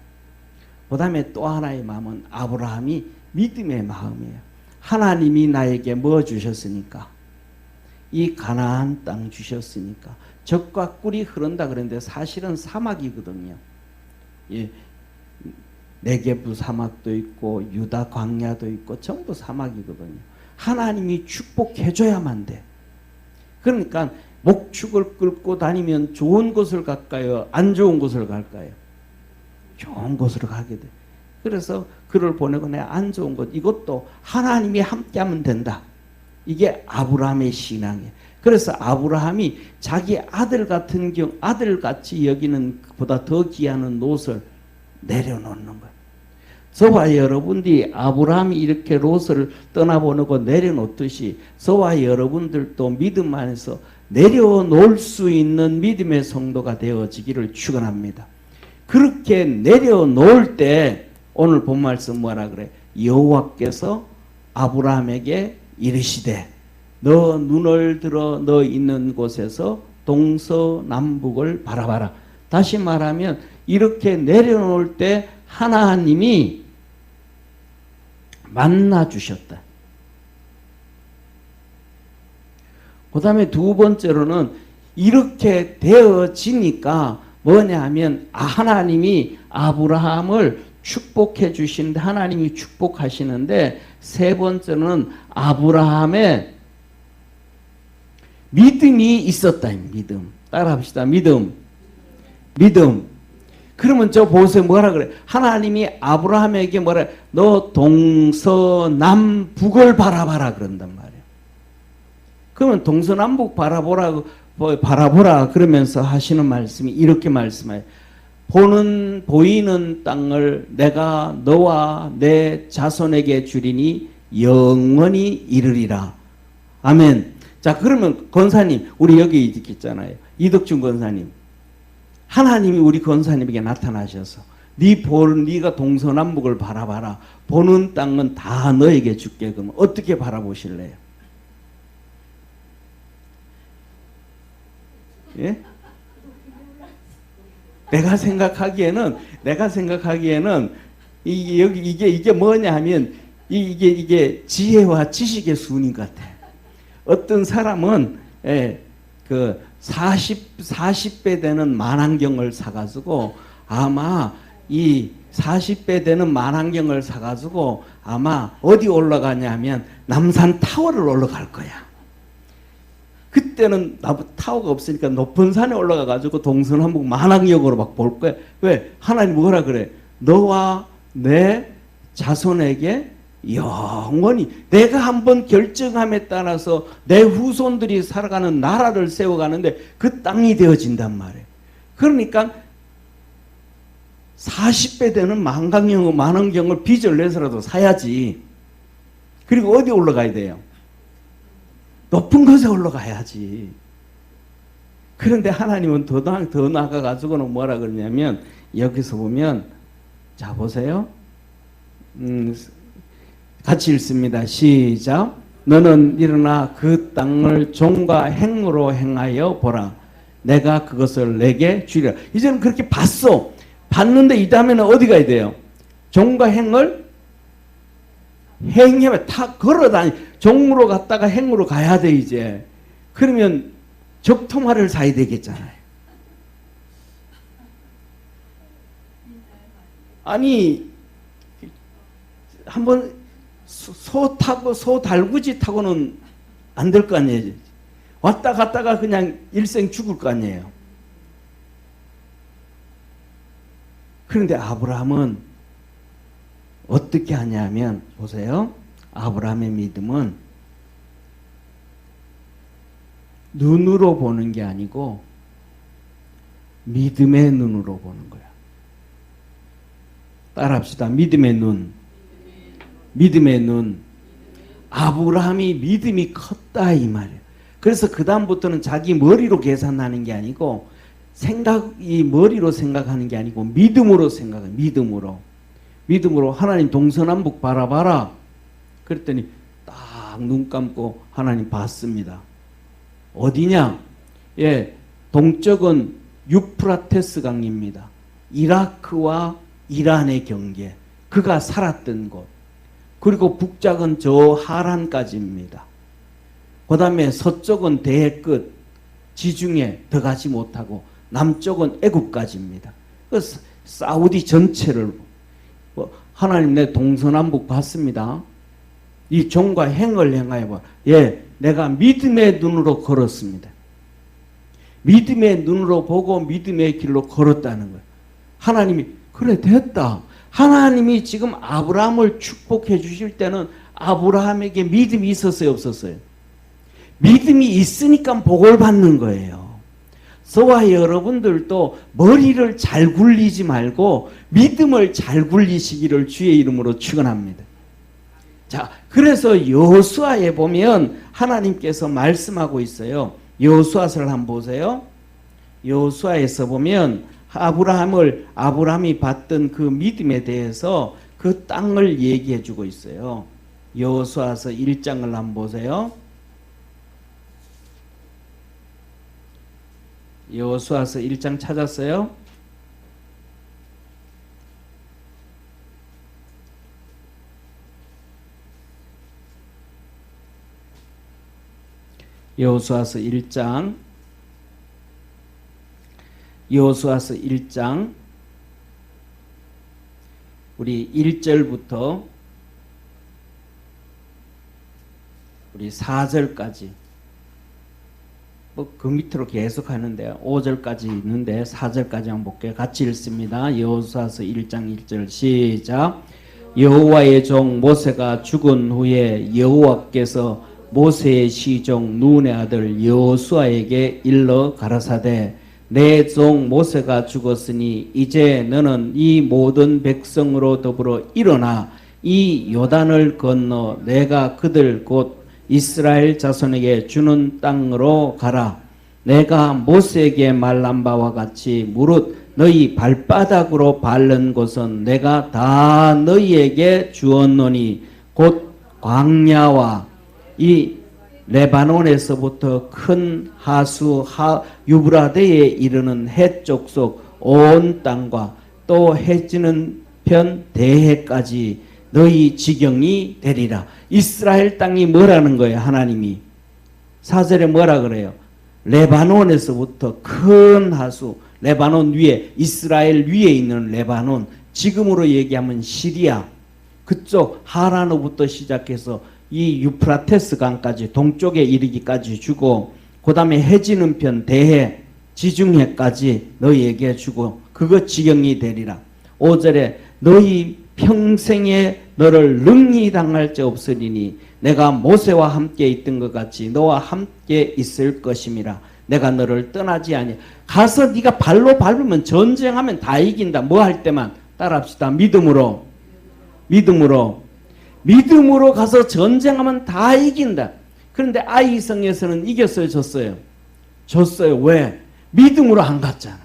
그 다음에 또 하나의 마음은 아브라함이 믿음의 마음이에요. 하나님이 나에게 뭐 주셨으니까? 이 가나안 땅 주셨으니까 젖과 꿀이 흐른다 그랬는데 사실은 사막이거든요. 예, 네게부 사막도 있고 유다 광야도 있고 전부 사막이거든요. 하나님이 축복해줘야만 돼. 그러니까 목축을 끌고 다니면 좋은 곳을 갈까요? 안 좋은 곳을 갈까요? 좋은 곳으로 가게 돼. 그래서 그를 보내고 내가 안 좋은 곳 이것도 하나님이 함께하면 된다. 이게 아브라함의 신앙이에요. 그래서 아브라함이 자기 아들 같은 아들같이 여기는 보다 더 귀한 롯을 내려놓는 거예요. 저와 여러분들이 아브라함이 이렇게 롯을 떠나보내고 내려놓듯이 저와 여러분들도 믿음 안에서 내려놓을 수 있는 믿음의 성도가 되어지기를 축원합니다. 그렇게 내려놓을 때 오늘 본 말씀 뭐라 그래? 여호와께서 아브라함에게 이르시되 너 눈을 들어 너 있는 곳에서 동서남북을 바라봐라. 다시 말하면 이렇게 내려놓을 때 하나님이 만나 주셨다. 그 다음에 두 번째로는 이렇게 되어지니까 뭐냐 하면 하나님이 아브라함을 축복해 주시는데 하나님이 축복하시는데 세 번째는 아브라함의 믿음이 있었다. 믿음. 따라합시다. 믿음. 믿음. 그러면 저 보세요. 뭐라 그래? 하나님이 아브라함에게 뭐라 그래? 너 동서남북을 바라봐라 그런단 말이에요. 그러면 동서남북 바라보라 그러면서 하시는 말씀이 이렇게 말씀해요. 보이는 땅을 내가 너와 내 자손에게 주리니 영원히 이르리라. 아멘. 자, 그러면 권사님, 우리 여기 있잖아요. 이덕준 권사님. 하나님이 우리 권사님에게 나타나셔서 네가 동서남북을 바라봐라. 보는 땅은 다 너에게 줄게. 그러면 어떻게 바라보실래요? 예? 내가 생각하기에는 이게 뭐냐 하면 이게 지혜와 지식의 순인 것 같아. 어떤 사람은 그 40배 되는 만환경을 사가지고 아마 이 40배 되는 만환경을 사가지고 아마 어디 올라가냐 하면 남산 타워를 올라갈 거야. 그때는 타워가 없으니까 높은 산에 올라가가지고 동서남북 만왕경으로 막 볼 거야. 왜? 하나님 뭐라 그래? 너와 내 자손에게 영원히 내가 한번 결정함에 따라서 내 후손들이 살아가는 나라를 세워가는데 그 땅이 되어진단 말이에요. 그러니까 40배 되는 만왕경을 빚을 내서라도 사야지. 그리고 어디 올라가야 돼요? 높은 곳에 올라가야지. 그런데 하나님은 더 나아가가지고는 뭐라 그러냐면 여기서 보면 자 보세요. 같이 읽습니다. 시작. 너는 일어나 그 땅을 종과 행으로 행하여 보라. 내가 그것을 내게 주리라. 이제는 그렇게 봤어. 봤는데 이 다음에는 어디 가야 돼요? 종과 행을 행하면 다 걸어다니. 종으로 갔다가 행으로 가야 돼 이제. 그러면 적통화를 사야 되겠잖아요. 아니 한번 소 달구지 타고는 안 될 거 아니에요. 왔다 갔다가 그냥 일생 죽을 거 아니에요. 그런데 아브라함은 어떻게 하냐면 보세요. 아브라함의 믿음은 눈으로 보는 게 아니고 믿음의 눈으로 보는 거야. 따라합시다. 믿음의 눈. 믿음의 눈. 아브라함이 믿음이 컸다 이 말이에요. 그래서 그 다음부터는 자기 머리로 계산하는 게 아니고 이 머리로 생각하는 게 아니고 믿음으로 생각해. 믿음으로 하나님 동서남북 바라봐라. 그랬더니 딱 눈 감고 하나님 봤습니다. 어디냐? 예, 동쪽은 유프라테스 강입니다. 이라크와 이란의 경계. 그가 살았던 곳. 그리고 북쪽은 저 하란까지입니다. 그 다음에 서쪽은 대해 끝 지중해 들어가지 못하고 남쪽은 애굽까지입니다. 그 사우디 전체를 하나님 내 동서남북 봤습니다. 이 종과 행을 행하여 봐. 예, 내가 믿음의 눈으로 걸었습니다. 믿음의 눈으로 보고 믿음의 길로 걸었다는 거예요. 하나님이 그래 됐다. 하나님이 지금 아브라함을 축복해 주실 때는 아브라함에게 믿음이 있었어요, 없었어요? 믿음이 있으니까 복을 받는 거예요. 저와 여러분들도 머리를 잘 굴리지 말고 믿음을 잘 굴리시기를 주의 이름으로 축원합니다. 자, 그래서 여호수아에 보면 하나님께서 말씀하고 있어요. 여호수아서를 한번 보세요. 여호수아에서 보면 아브라함이 받던 그 믿음에 대해서 그 땅을 얘기해 주고 있어요. 여호수아서 1장을 한번 보세요. 여호수아서 1장 찾았어요? 여호수아서 1장 우리 1절부터 우리 4절까지 그 밑으로 계속 하는데 5절까지 있는데 4절까지 한번 볼게요. 같이 읽습니다. 여호수아서 1장 1절 시작. 여호와의 종 모세가 죽은 후에 여호와께서 모세의 시종 눈의 아들 여호수아에게 일러 가라사대 내 종 모세가 죽었으니 이제 너는 이 모든 백성으로 더불어 일어나 이 요단을 건너 내가 그들 곧 이스라엘 자손에게 주는 땅으로 가라. 내가 모세에게 말한 바와 같이 무릇 너희 발바닥으로 밟는 곳은 내가 다 너희에게 주었노니 곧 광야와 이 레바논에서부터 큰 하수 유브라데에 이르는 해쪽 속 온 땅과 또 해지는 편 대해까지 너희 지경이 되리라. 이스라엘 땅이 뭐라는 거예요? 하나님이 4절에 뭐라 그래요? 레바논에서부터 큰 하수, 레바논 위에 이스라엘 위에 있는 레바논, 지금으로 얘기하면 시리아 그쪽 하란으로부터 시작해서 이 유프라테스 강까지 동쪽에 이르기까지 주고 그 다음에 해지는 편 대해 지중해까지 너희에게 주고 그것 지경이 되리라. 5절에 너희 평생에 너를 능히 당할 자 없으리니 내가 모세와 함께 있던 것 같이 너와 함께 있을 것임이라. 내가 너를 떠나지 아니. 가서 네가 발로 밟으면 전쟁하면 다 이긴다. 뭐 할 때만 따라합시다. 믿음으로 가서 전쟁하면 다 이긴다. 그런데 아이성에서는 이겼어요, 졌어요? 졌어요. 왜? 믿음으로 안 갔잖아.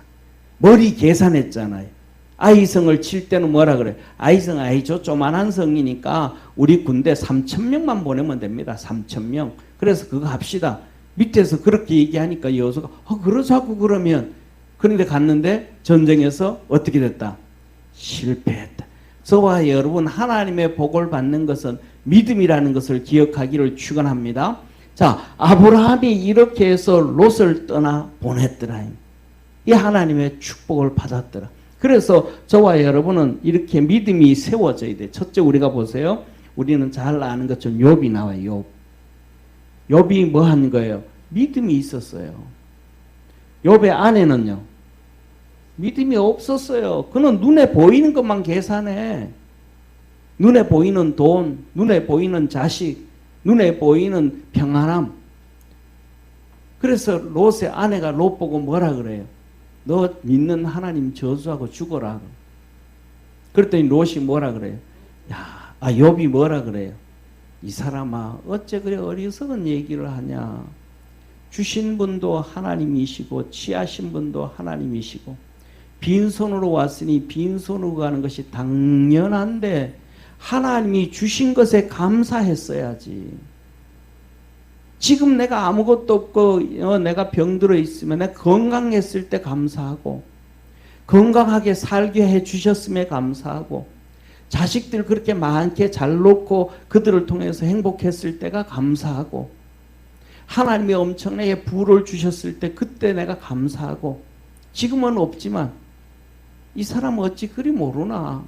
머리 계산했잖아요. 아이성을 칠 때는 뭐라 그래? 아이성, 저 조만한 성이니까 우리 군대 3,000명만 보내면 됩니다. 3,000명. 그래서 그거 합시다. 밑에서 그렇게 얘기하니까 여호수아가 그러자고 그러면. 그런데 갔는데 전쟁에서 어떻게 됐다? 실패했다. 저와 여러분 하나님의 복을 받는 것은 믿음이라는 것을 기억하기를 축원합니다. 자, 아브라함이 이렇게 해서 롯을 떠나 보냈더라. 이 하나님의 축복을 받았더라. 그래서 저와 여러분은 이렇게 믿음이 세워져야 돼. 첫째 우리가 보세요. 우리는 잘 아는 것처럼 욥이 나와요. 욥이 뭐 한 거예요? 믿음이 있었어요. 욥의 아내는요. 믿음이 없었어요. 그는 눈에 보이는 것만 계산해. 눈에 보이는 돈, 눈에 보이는 자식, 눈에 보이는 평안함. 그래서 롯의 아내가 롯 보고 뭐라 그래요? 너 믿는 하나님 저주하고 죽어라. 그랬더니 롯이 뭐라 그래요? 욥이 뭐라 그래요? 이 사람아 어째 그래 어리석은 얘기를 하냐. 주신 분도 하나님이시고 취하신 분도 하나님이시고 빈손으로 왔으니 빈손으로 가는 것이 당연한데 하나님이 주신 것에 감사했어야지. 지금 내가 아무것도 없고 내가 병들어 있으면 내가 건강했을 때 감사하고 건강하게 살게 해주셨음에 감사하고 자식들 그렇게 많게 잘 놓고 그들을 통해서 행복했을 때가 감사하고 하나님이 엄청나게 부를 주셨을 때 그때 내가 감사하고 지금은 없지만 이 사람 어찌 그리 모르나.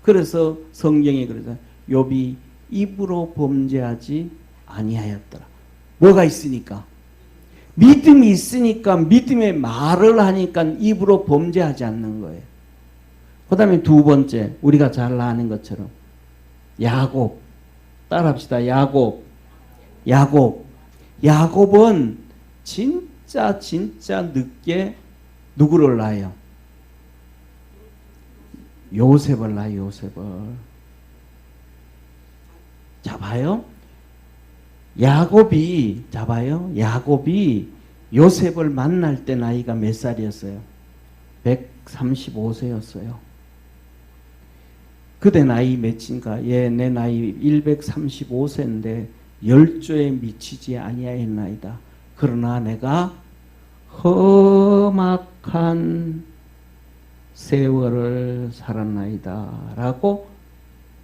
그래서 성경에 그러잖아요. 욥이 입으로 범죄하지 아니하였더라. 뭐가 있으니까? 믿음이 있으니까 믿음의 말을 하니까 입으로 범죄하지 않는 거예요. 그 다음에 두 번째 우리가 잘 아는 것처럼 야곱. 따라합시다. 야곱은 진짜 늦게 누구를 낳아요? 요셉을 낳아요. 요셉을. 자 봐요. 야곱이 요셉을 만날 때 나이가 몇 살이었어요? 135세였어요. 그대 나이 몇인가? 내 나이 135세인데 열조에 미치지 아니하였나이다. 그러나 내가 험악한 세월을 살았나이다 라고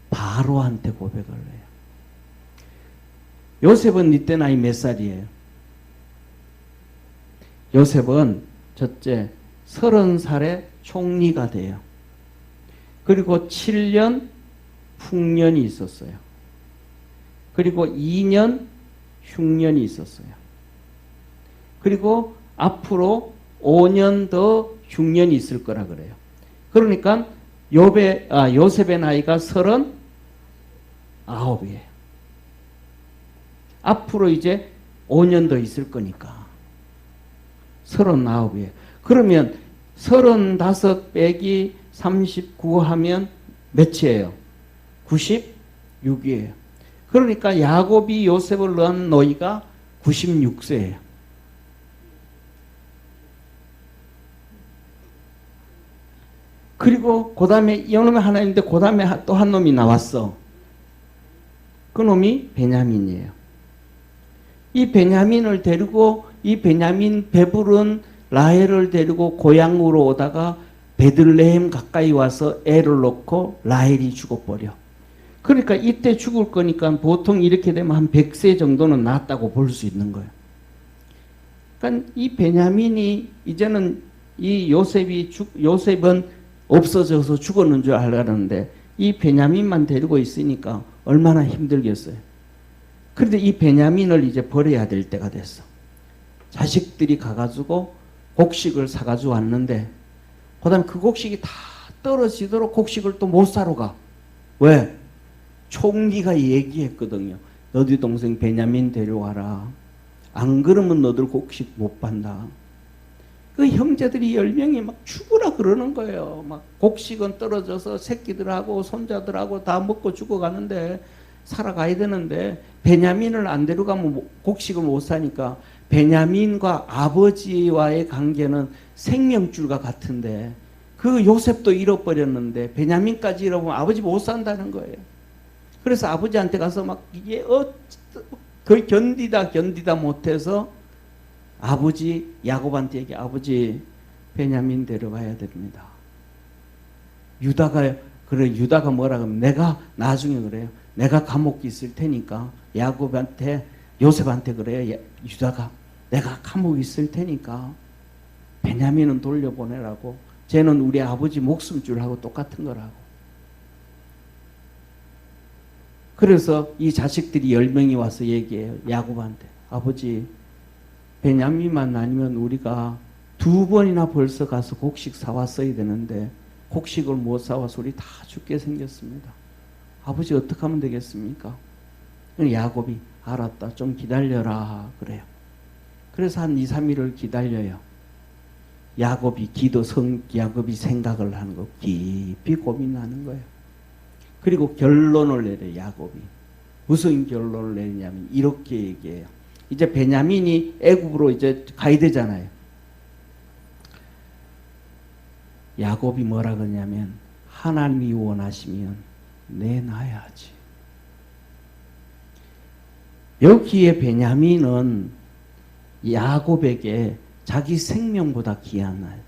바로한테 고백을 해요. 요셉은 이때 나이 몇 살이에요? 요셉은 첫째 30살에 총리가 돼요. 그리고 7년 풍년이 있었어요. 그리고 2년 흉년이 있었어요. 그리고 앞으로 5년 더 흉년이 있을 거라 그래요. 그러니까 요셉의 나이가 39이에요. 앞으로 이제 5년 더 있을 거니까 39이에요. 그러면 35 빼기 39 하면 몇이에요? 96이에요. 그러니까 야곱이 요셉을 낳은 나이가 96세예요. 그리고 그 다음에 이놈이 하나 있는데 그 다음에 또 한 놈이 나왔어. 그 놈이 베냐민이에요. 이 베냐민을 데리고 이 베냐민 배부른 라헬을 데리고 고향으로 오다가 베들레헴 가까이 와서 애를 놓고 라헬이 죽어버려. 그러니까 이때 죽을 거니까 보통 이렇게 되면 한 100세 정도는 낳았다고 볼 수 있는 거예요. 그러니까 이 베냐민이 이제는 이 요셉은 없어져서 죽었는 줄 알았는데 이 베냐민만 데리고 있으니까 얼마나 힘들겠어요. 그런데 이 베냐민을 이제 버려야 될 때가 됐어. 자식들이 가가지고 곡식을 사가지고 왔는데 그 다음에 그 곡식이 다 떨어지도록 곡식을 또 못 사러 가. 왜? 총리가 얘기했거든요. 너희 동생 베냐민 데려와라. 안 그러면 너들 곡식 못 판다. 그 형제들이 10명이 막 죽으라 그러는 거예요. 막 곡식은 떨어져서 새끼들하고 손자들하고 다 먹고 죽어가는데 살아가야 되는데 베냐민을 안 데려가면 곡식을 못 사니까 베냐민과 아버지와의 관계는 생명줄과 같은데 그 요셉도 잃어버렸는데 베냐민까지 잃어보면 아버지 못 산다는 거예요. 그래서 아버지한테 가서 막 이게 거의 견디다 못해서 아버지 야곱한테 얘기, 아버지 베냐민 데려가야 됩니다. 유다가 뭐라 그러면 내가 나중에 그래요. 내가 감옥에 있을 테니까 요셉한테 그래요. 유다가 내가 감옥에 있을 테니까 베냐민은 돌려보내라고. 쟤는 우리 아버지 목숨줄하고 똑같은 거라고. 그래서 이 자식들이 10명이 와서 얘기해요. 야곱한테. 아버지 베냐민만 아니면 우리가 2번이나 벌써 가서 곡식 사왔어야 되는데 곡식을 못 사와서 우리 다 죽게 생겼습니다. 아버지 어떻게 하면 되겠습니까? 야곱이 알았다. 좀 기다려라 그래요. 그래서 한 2, 3일을 기다려요. 야곱이 생각을 하는 거 깊이 고민하는 거예요. 그리고 결론을 내려요. 야곱이. 무슨 결론을 내리냐면 이렇게 얘기해요. 이제 베냐민이 애굽으로 이제 가야 되잖아요. 야곱이 뭐라 그러냐면 하나님이 원하시면 내놔야지. 여기에 베냐민은 야곱에게 자기 생명보다 귀한 아들.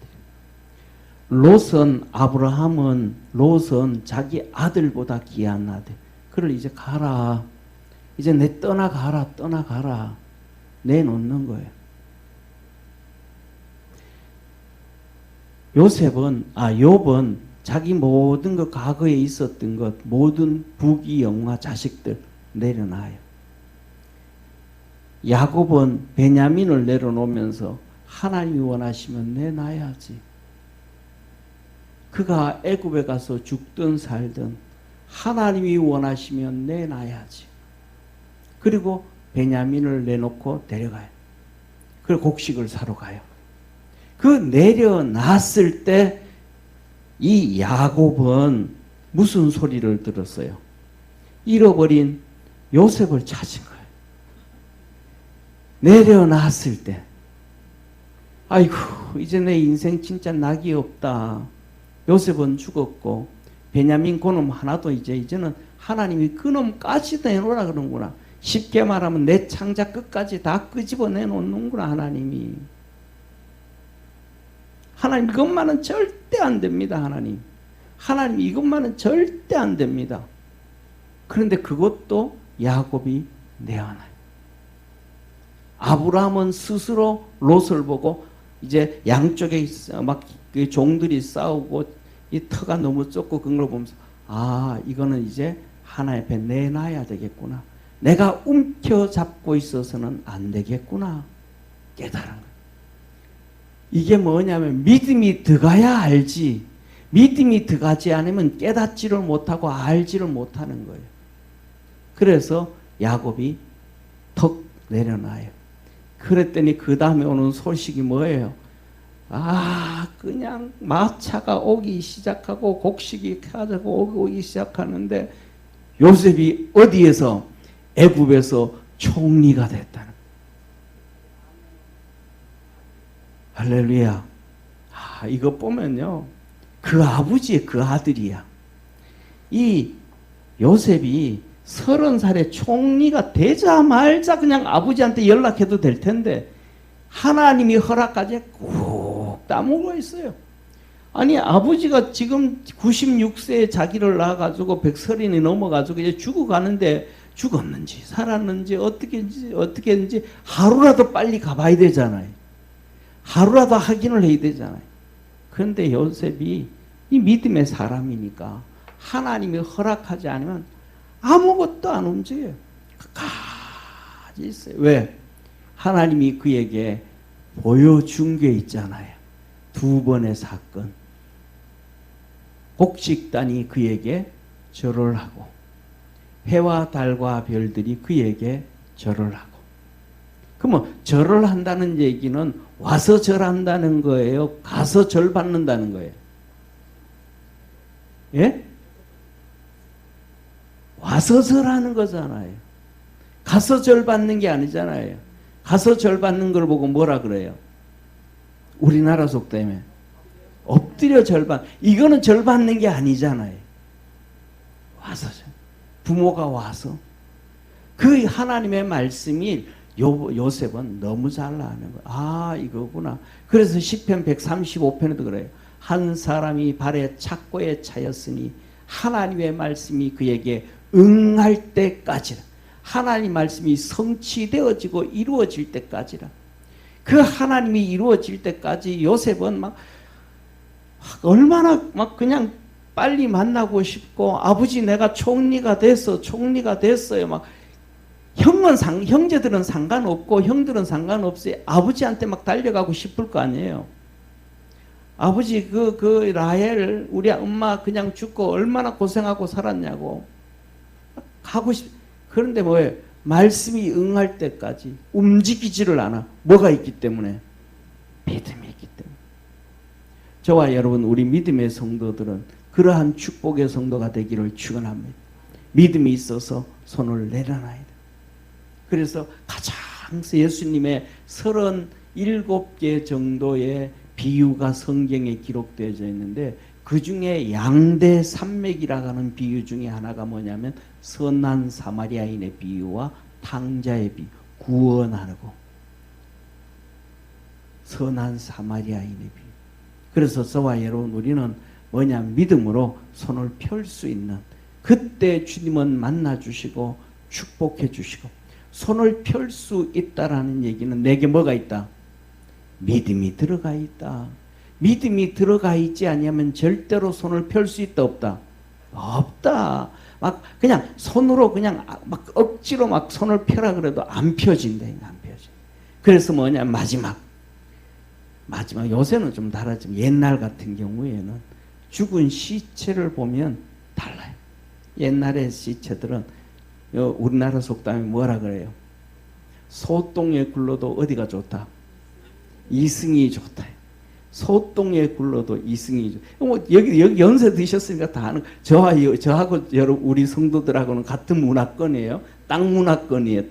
롯은 자기 아들보다 귀한 아들. 그를 이제 가라. 이제 내 떠나가라. 내놓는 거예요. 욥은 자기 모든 것, 과거에 있었던 것, 모든 부귀, 영화, 자식들 내려놔요. 야곱은 베냐민을 내려놓으면서 하나님이 원하시면 내놔야지. 그가 애굽에 가서 죽든 살든 하나님이 원하시면 내놔야지. 그리고 베냐민을 내놓고 데려가요. 그리고 곡식을 사러 가요. 그 내려놨을 때 이 야곱은 무슨 소리를 들었어요? 잃어버린 요셉을 찾은 거예요. 내려놨을 때 아이고 이제 내 인생 진짜 낙이 없다. 요셉은 죽었고 베냐민 그놈 하나도 이제는 하나님이 그놈까지 내놓으라 그러는구나. 쉽게 말하면 내 창자 끝까지 다 끄집어 내놓는구나. 하나님 이것만은 절대 안 됩니다. 하나님 이것만은 절대 안 됩니다. 그런데 그것도 야곱이 내어놔요. 아브라함은 스스로 롯을 보고 이제 양쪽에 막 종들이 싸우고 이 터가 너무 좁고 그런 걸 보면서 이거는 이제 하나님 앞에 내놔야 되겠구나. 내가 움켜잡고 있어서는 안 되겠구나. 깨달은 거예요. 이게 뭐냐면 믿음이 들어가야 알지, 믿음이 들어가지 않으면 깨닫지를 못하고 알지를 못하는 거예요. 그래서 야곱이 턱 내려놔요. 그랬더니 그 다음에 오는 소식이 뭐예요? 그냥 마차가 오기 시작하고 곡식이 가지고 오기 시작하는데 요셉이 어디에서? 애굽에서 총리가 됐다는 거예요. 할렐루야. 이거 보면요, 그 아버지의 그 아들이야. 이 요셉이 30살에 총리가 되자마자 그냥 아버지한테 연락해도 될 텐데 하나님이 허락까지 꾹 다물고 있어요. 아니, 아버지가 지금 96세에 자기를 낳아가지고 100살이 넘어가지고 이제 죽어가는데 죽었는지 살았는지 어떻게 했는지 하루라도 빨리 가봐야 되잖아요. 하루라도 확인을 해야 되잖아요. 그런데 요셉이 이 믿음의 사람이니까 하나님이 허락하지 않으면 아무것도 안 움직여요. 끝까지 있어요. 왜? 하나님이 그에게 보여준 게 있잖아요. 2번의 사건. 곡식단이 그에게 절을 하고 해와 달과 별들이 그에게 절을 하고. 그러면 절을 한다는 얘기는 와서 절한다는 거예요? 가서 절 받는다는 거예요? 예? 와서 절하는 거잖아요. 가서 절 받는 게 아니잖아요. 가서 절 받는 걸 보고 뭐라 그래요? 우리나라 속담에 엎드려 절 받. 이거는 절 받는 게 아니잖아요. 와서 절. 부모가 와서 그 하나님의 말씀이 요셉은 너무 잘 아는 거야. 이거구나. 그래서 시편 135편에도 그래요. 한 사람이 발에 착고에 차였으니 하나님의 말씀이 그에게 응할 때까지라. 하나님 말씀이 성취되어지고 이루어질 때까지라. 그 하나님이 이루어질 때까지 요셉은 막 얼마나 막 그냥 빨리 만나고 싶고, 아버지 내가 총리가 됐어요. 막 형제들은 상관없고 형들은 상관없어요. 아버지한테 막 달려가고 싶을 거 아니에요. 아버지 그 라헬 우리 엄마 그냥 죽고 얼마나 고생하고 살았냐고 가고 싶. 그런데 뭐예요? 말씀이 응할 때까지 움직이지를 않아. 뭐가 있기 때문에? 믿음이 있기 때문에. 저와 여러분, 우리 믿음의 성도들은 그러한 축복의 성도가 되기를 축원합니다. 믿음이 있어서 손을 내려놔야 돼. 그래서 가장 예수님의 37개 정도의 비유가 성경에 기록되어져 있는데 그 중에 양대 산맥이라고 하는 비유 중에 하나가 뭐냐면 선한 사마리아인의 비유와 탕자의 비유, 구원하고 선한 사마리아인의 비유. 그래서 저와 여러분, 우리는 뭐냐, 믿음으로 손을 펼 수 있는, 그때 주님은 만나 주시고 축복해 주시고 손을 펼 수 있다라는 얘기는 내게 뭐가 있다? 믿음이 들어가 있다. 믿음이 들어가 있지 아니하면 절대로 손을 펼 수 있다 없다? 없다. 막 그냥 손으로 그냥 막 억지로 막 손을 펴라 그래도 안 펴진다. 안 펴져. 그래서 뭐냐, 마지막 요새는 좀 다르지만 옛날 같은 경우에는 죽은 시체를 보면 달라요. 옛날의 시체들은 우리나라 속담에 뭐라 그래요? 소똥에 굴러도 어디가 좋다? 이승이 좋다. 소똥에 굴러도 이승이 좋다. 뭐 여기 연세 드셨으니까 다 아는. 저하고 여러분 우리 성도들하고는 같은 문화권이에요. 땅 문화권이에요.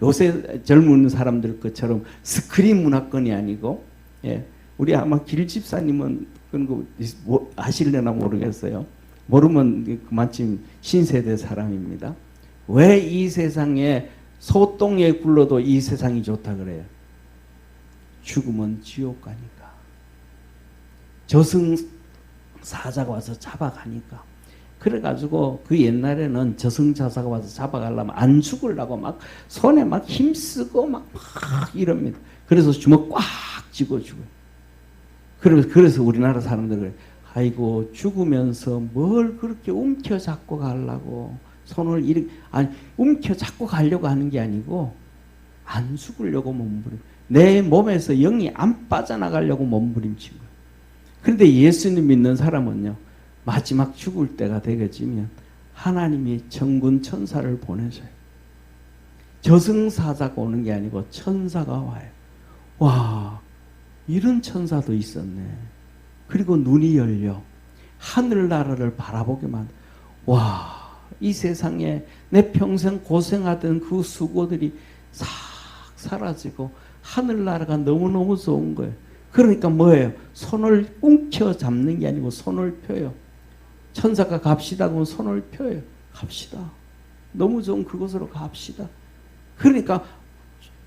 요새 젊은 사람들 것처럼 스크린 문화권이 아니고, 예. 우리 아마 길 집사님은 그런 거 뭐 아실려나 모르겠어요. 모르면 그만큼 신세대 사람입니다. 왜 이 세상에 소똥에 굴러도 이 세상이 좋다 그래요? 죽으면 지옥 가니까. 저승사자가 와서 잡아가니까. 그래가지고 그 옛날에는 저승사자가 와서 잡아가려면 안 죽으려고 막 손에 막 힘쓰고 막 이럽니다. 그래서 주먹 꽉 쥐고 죽어요. 그래서 우리나라 사람들 그래. 아이고, 죽으면서 뭘 그렇게 움켜잡고 가려고 손을 이렇게, 아니 움켜잡고 가려고 하는 게 아니고 안 죽으려고 몸부림. 내 몸에서 영이 안 빠져나가려고 몸부림친 거예요. 그런데 예수님 믿는 사람은요, 마지막 죽을 때가 되겠지면 하나님이 천군 천사를 보내줘요. 저승사자가 오는 게 아니고 천사가 와요. 와, 이런 천사도 있었네. 그리고 눈이 열려 하늘나라를 바라보게만, 와, 이 세상에 내 평생 고생하던 그 수고들이 싹 사라지고 하늘나라가 너무너무 좋은 거예요. 그러니까 뭐예요? 손을 움켜 잡는 게 아니고 손을 펴요. 천사가 갑시다 그러면 손을 펴요. 갑시다. 너무 좋은 그곳으로 갑시다. 그러니까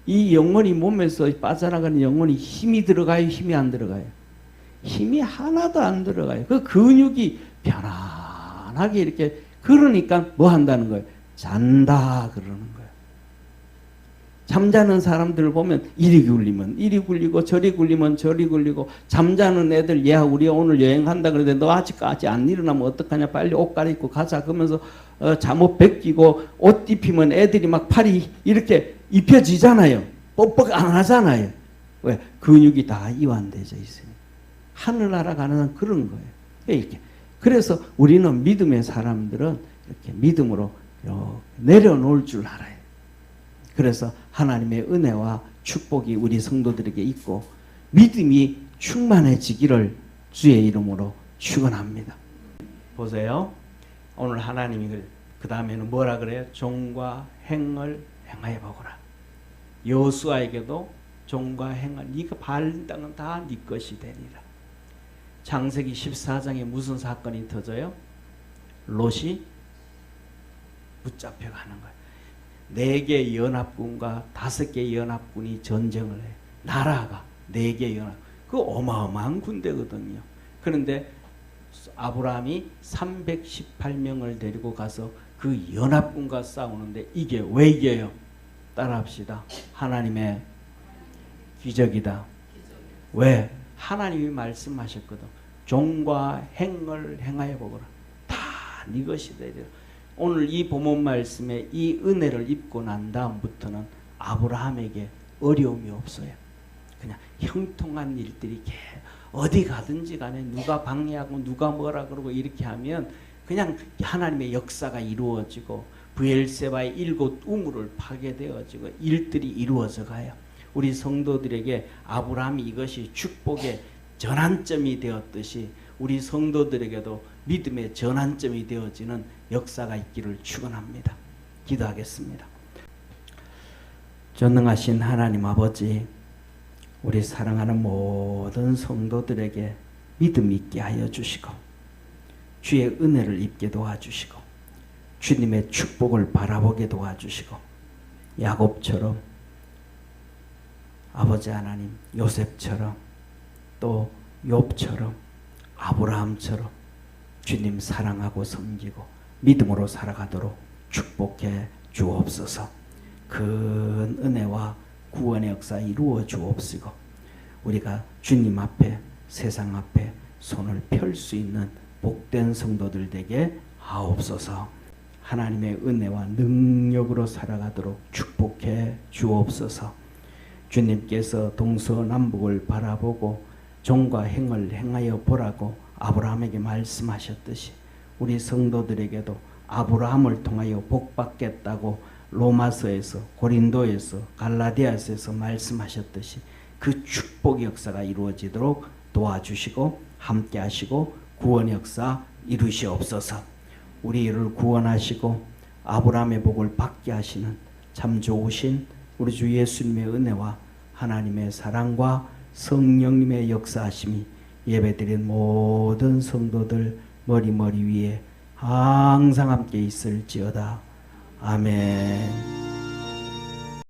이 영혼이 몸에서 빠져나가는 영혼이 힘이 들어가요? 힘이 안 들어가요? 힘이 하나도 안 들어가요. 그 근육이 편안하게 이렇게, 그러니까 뭐 한다는 거예요? 잔다 그러는 거예요. 잠자는 사람들 보면 이리 굴리면 이리 굴리고 저리 굴리면 저리 굴리고, 잠자는 애들, 야 우리 오늘 여행한다 그러는데 너 아직까지 안 일어나면 어떡하냐, 빨리 옷 갈아입고 가자 그러면서 잠옷 벗기고 옷 입히면 애들이 막 팔이 이렇게 입혀지잖아요. 뻑뻑 안 하잖아요. 왜? 근육이 다 이완되어 있으니. 하늘나라 가는 그런 거예요. 이렇게. 그래서 우리는 믿음의 사람들은 이렇게 믿음으로 내려놓을 줄 알아요. 그래서 하나님의 은혜와 축복이 우리 성도들에게 있고 믿음이 충만해지기를 주의 이름으로 축원합니다. 보세요. 오늘 하나님이 그 다음에는 뭐라 그래요? 종과 행을 행하여 보거라. 여호수아에게도 종과 행을, 네가 바른 땅은 다 네 것이 되리라. 창세기 14장에 무슨 사건이 터져요? 롯이 붙잡혀가는 거예요. 4개 연합군과 5개 연합군이 전쟁을 해요. 나라가 4개 연합, 그 어마어마한 군대거든요. 그런데 아브라함이 318명을 데리고 가서 그 연합군과 싸우는데 이게 왜 이겨요? 따라합시다. 하나님의 기적이다. 왜? 하나님이 말씀하셨거든. 종과 행을 행하여 보거라. 다 네 것이 되리라. 오늘 이 본문 말씀에 이 은혜를 입고 난 다음부터는 아브라함에게 어려움이 없어요. 그냥 형통한 일들이 어디 가든지 간에 누가 방해하고 누가 뭐라 그러고 이렇게 하면 그냥 하나님의 역사가 이루어지고 브엘세바의 7 우물을 파괴되어지고 일들이 이루어져 가요. 우리 성도들에게 아브라함이 이것이 축복의 전환점이 되었듯이 우리 성도들에게도 믿음의 전환점이 되어지는 역사가 있기를 축원합니다. 기도하겠습니다. 전능하신 하나님 아버지, 우리 사랑하는 모든 성도들에게 믿음 있게 하여 주시고 주의 은혜를 입게 도와주시고 주님의 축복을 바라보게 도와주시고 야곱처럼, 아버지 하나님 요셉처럼, 또 욥처럼, 아브라함처럼 주님 사랑하고 섬기고 믿음으로 살아가도록 축복해 주옵소서. 큰 은혜와 구원의 역사 이루어 주옵시고 우리가 주님 앞에, 세상 앞에 손을 펼 수 있는 복된 성도들 되게 하옵소서. 하나님의 은혜와 능력으로 살아가도록 축복해 주옵소서. 주님께서 동서남북을 바라보고 종과 행을 행하여 보라고 아브라함에게 말씀하셨듯이 우리 성도들에게도 아브라함을 통하여 복받겠다고 로마서에서, 고린도에서, 갈라디아서에서 말씀하셨듯이 그 축복의 역사가 이루어지도록 도와주시고 함께 하시고 구원의 역사 이루시옵소서. 우리를 구원하시고 아브라함의 복을 받게 하시는 참 좋으신 우리 주 예수님의 은혜와 하나님의 사랑과 성령님의 역사하심이 예배드린 모든 성도들 머리 위에 항상 함께 있을지어다. 아멘.